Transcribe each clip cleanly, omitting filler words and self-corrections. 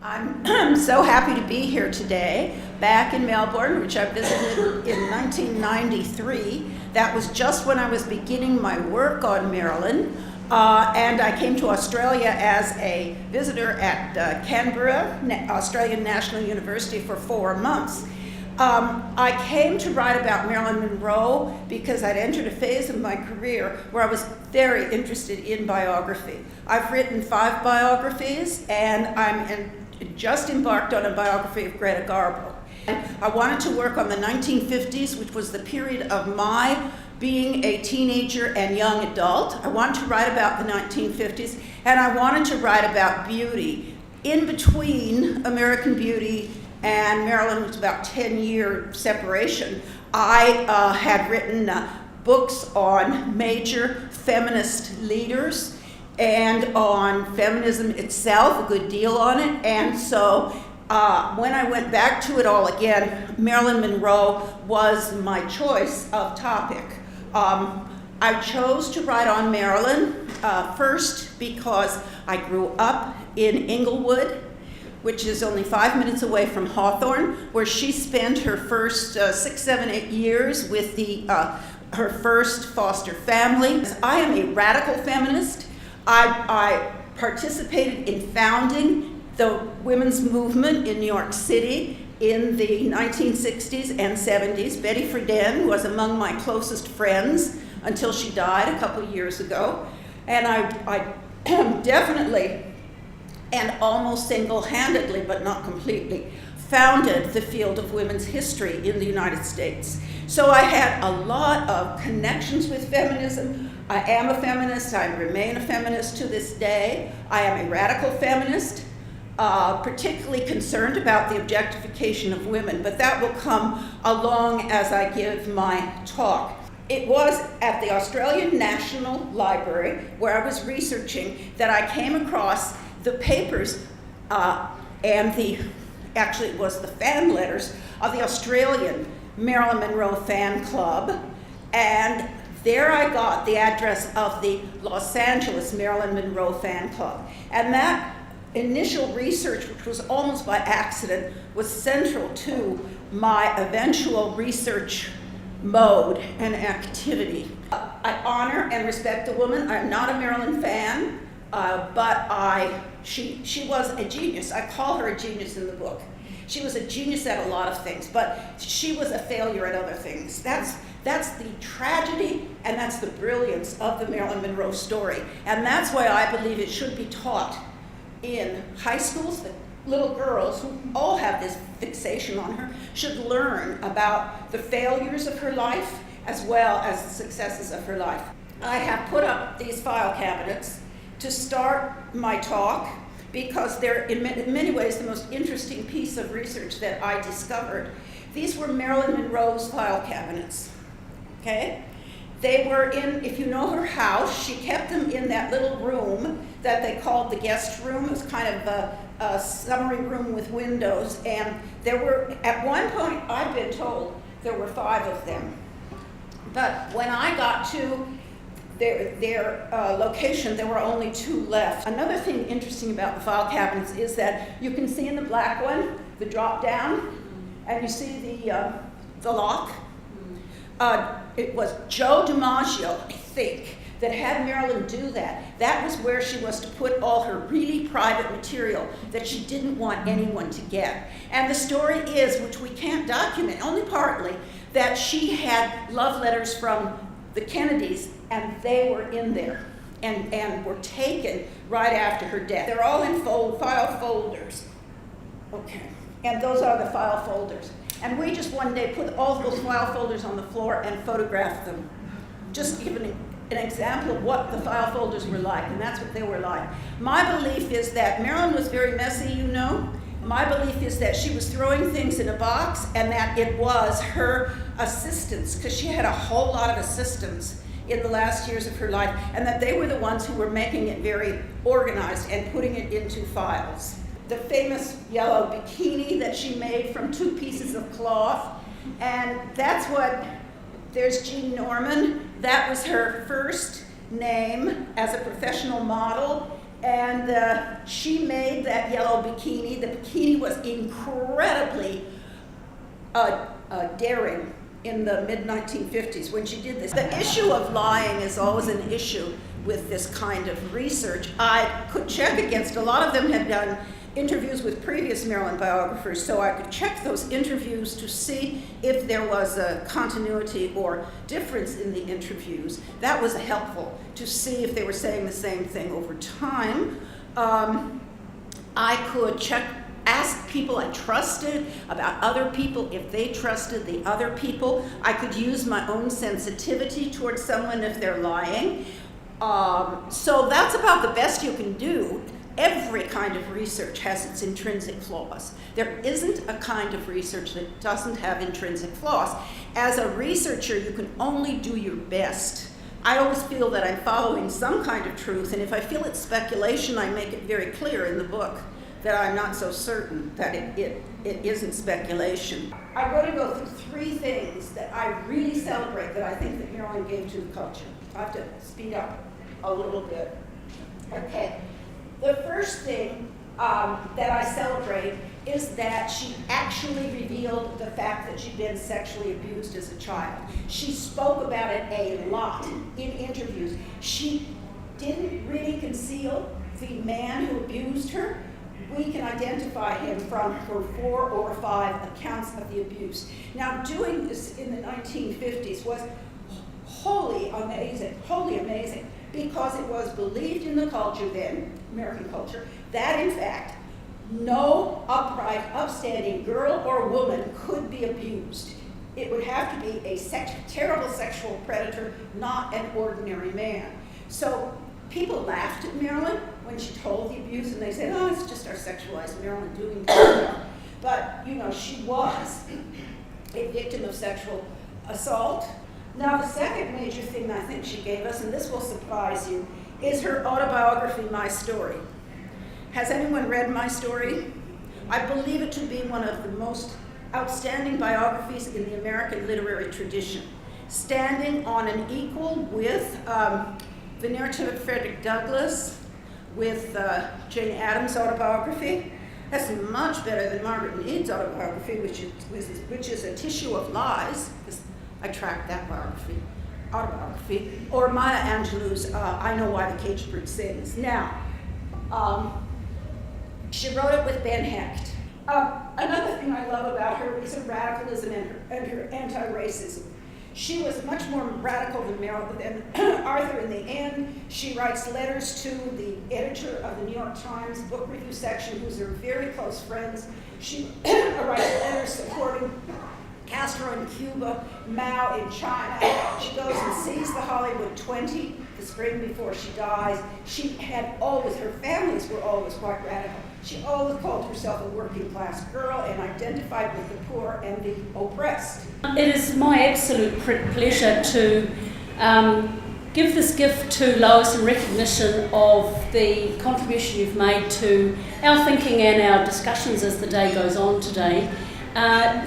I'm so happy to be here today, back in Melbourne, which I visited in 1993. That was just when I was beginning my work on Marilyn, and I came to Australia as a visitor at Canberra, Australian National University, for 4 months. I came to write about Marilyn Monroe because I'd entered a phase of my career where I was very interested in biography. I've written 5 biographies, and I'm just embarked on a biography of Greta Garbo. I wanted to work on the 1950s, which was the period of my being a teenager and young adult. I wanted to write about the 1950s, and I wanted to write about beauty. In between American Beauty and Marilyn was about 10-year separation. I had written books on major feminist leaders and on feminism itself, a good deal on it. And so when I went back to it all again, Marilyn Monroe was my choice of topic. I chose to write on Marilyn first because I grew up in Inglewood, which is only 5 minutes away from Hawthorne, where she spent her first 6, 7, 8 years with her first foster family. I am a radical feminist. I participated in founding the women's movement in New York City in the 1960s and 70s. Betty Friedan was among my closest friends until she died a couple years ago. And I definitely and almost single-handedly, but not completely, founded the field of women's history in the United States. So I had a lot of connections with feminism. I am a feminist. I remain a feminist to this day. I am a radical feminist, particularly concerned about the objectification of women, but that will come along as I give my talk. It was at the Australian National Library, where I was researching, that I came across the papers and actually it was the fan letters of the Australian Marilyn Monroe fan club, and there I got the address of the Los Angeles Marilyn Monroe fan club. And that initial research, which was almost by accident, was central to my eventual research mode and activity. I honor and respect the woman. I'm not a Marilyn fan, but she was a genius. I call her a genius in the book. She was a genius at a lot of things, but she was a failure at other things. That's the tragedy, and that's the brilliance of the Marilyn Monroe story. And that's why I believe it should be taught in high schools. The little girls, who all have this fixation on her, should learn about the failures of her life as well as the successes of her life. I have put up these file cabinets to start my talk because they're in many ways the most interesting piece of research that I discovered. These were Marilyn Monroe's file cabinets, okay? They were in, if you know her house, she kept them in that little room that they called the guest room. It was kind of a summary room with windows, and there were, at one point, I've been told, there were 5 of them. But when I got to their location, there were only 2 left. Another thing interesting about the file cabinets is that you can see in the black one, the drop down, and you see the lock. It was Joe DiMaggio, I think, that had Marilyn do that. That was where she was to put all her really private material that she didn't want anyone to get. And the story is, which we can't document, only partly, that she had love letters from the Kennedys, and they were in there and were taken right after her death. They're all in file folders. Okay, and those are the file folders. And we just one day put all those file folders on the floor and photographed them. Just giving an example of what the file folders were like, and that's what they were like. My belief is that Marilyn was very messy, you know. My belief is that she was throwing things in a box and that it was her assistants, because she had a whole lot of assistants in the last years of her life, and that they were the ones who were making it very organized and putting it into files. The famous yellow bikini that she made from 2 pieces of cloth, and that's what, there's Jean Norman. That was her first name as a professional model, And she made that yellow bikini. The bikini was incredibly daring in the mid-1950s when she did this. The issue of lying is always an issue with this kind of research. I could check against, a lot of them had done interviews with previous Marilyn biographers, so I could check those interviews to see if there was a continuity or difference in the interviews. That was helpful to see if they were saying the same thing over time. I could ask people I trusted about other people if they trusted the other people. I could use my own sensitivity towards someone if they're lying. So that's about the best you can do. Every kind of research has its intrinsic flaws. There isn't a kind of research that doesn't have intrinsic flaws. As a researcher, you can only do your best. I always feel that I'm following some kind of truth, and if I feel it's speculation, I make it very clear in the book that I'm not so certain that it isn't speculation. I'm going to go through 3 things that I really celebrate that I think that Marilyn gave to the culture. I have to speed up a little bit. Okay. The first thing that I celebrate is that she actually revealed the fact that she'd been sexually abused as a child. She spoke about it a lot in interviews. She didn't really conceal the man who abused her. We can identify him for 4 or 5 accounts of the abuse. Now, doing this in the 1950s was wholly amazing, because it was believed in the culture then, American culture, that in fact, no upright, upstanding girl or woman could be abused. It would have to be a terrible sexual predator, not an ordinary man. So people laughed at Marilyn when she told the abuse, and they said, oh, it's just our sexualized Marilyn doing this. But, you know, she was a victim of sexual assault. Now, the second major thing I think she gave us, and this will surprise you, is her autobiography, My Story. Has anyone read My Story? I believe it to be one of the most outstanding biographies in the American literary tradition, standing on an equal with the narrative of Frederick Douglass, with Jane Addams' autobiography. That's much better than Margaret Mead's autobiography, which is a tissue of lies. I tracked that autobiography, or Maya Angelou's I Know Why the Caged Bird Sings. Now, she wrote it with Ben Hecht. Another thing I love about her is her radicalism and her anti-racism. She was much more radical than Arthur in the end. She writes letters to the editor of the New York Times book review section, who's her very close friends. She writes letters supporting Castro in Cuba, Mao in China. She goes and sees the Hollywood 20 the spring before she dies. She had always, her families were always quite radical. She always called herself a working class girl and identified with the poor and the oppressed. It is my absolute pleasure to give this gift to Lois in recognition of the contribution you've made to our thinking and our discussions as the day goes on today.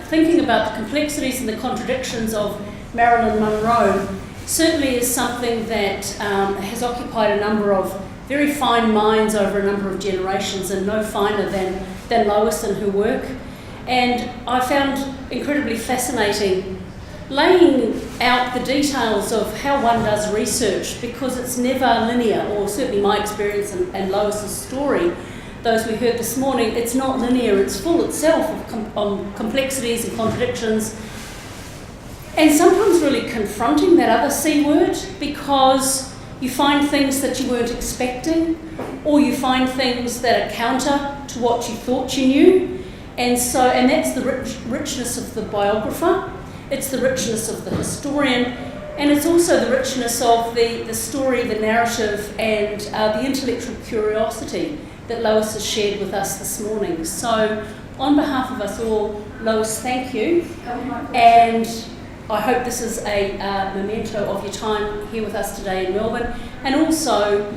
Thinking about the complexities and the contradictions of Marilyn Monroe certainly is something that has occupied a number of very fine minds over a number of generations, and no finer than Lois and her work. And I found incredibly fascinating laying out the details of how one does research, because it's never linear, or certainly my experience and Lois's story, those we heard this morning, it's not linear, it's full itself of complexities and contradictions, and sometimes really confronting that other C word, because you find things that you weren't expecting, or you find things that are counter to what you thought you knew. And that's the richness of the biographer, it's the richness of the historian, and it's also the richness of the story, the narrative, and the intellectual curiosity that Lois has shared with us this morning. So on behalf of us all, Lois, thank you. And I hope this is a memento of your time here with us today in Melbourne, and also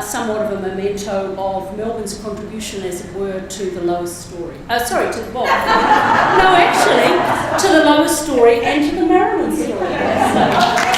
somewhat of a memento of Melbourne's contribution, as it were, to the Lois story. To the Bob. No, actually, to the Lois story and to the Marilyn story. So,